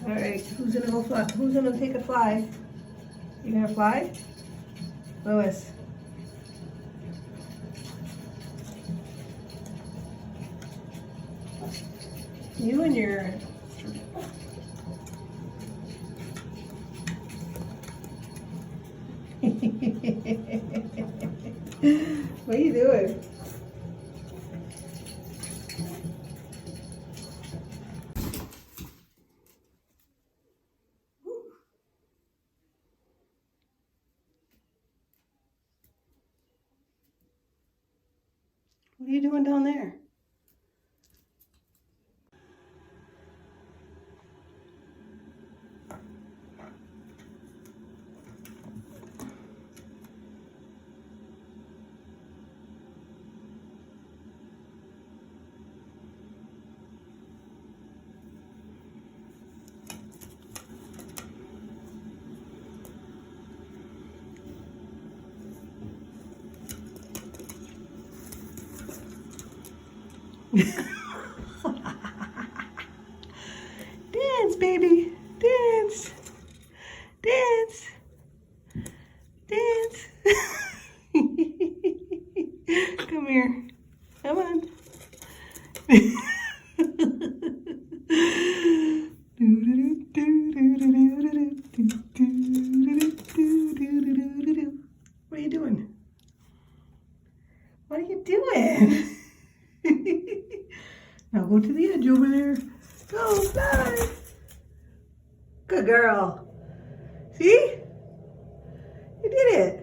All right, who's gonna go fly? Who's gonna take a fly? You gonna fly? Lois. You and your... What are you doing? What are you doing down there? Dance, baby. Dance. Dance. Dance. Come here. Come on. What are you doing? What are you doing? Now go to the edge over there. Go, fly. Good girl. See? You did it.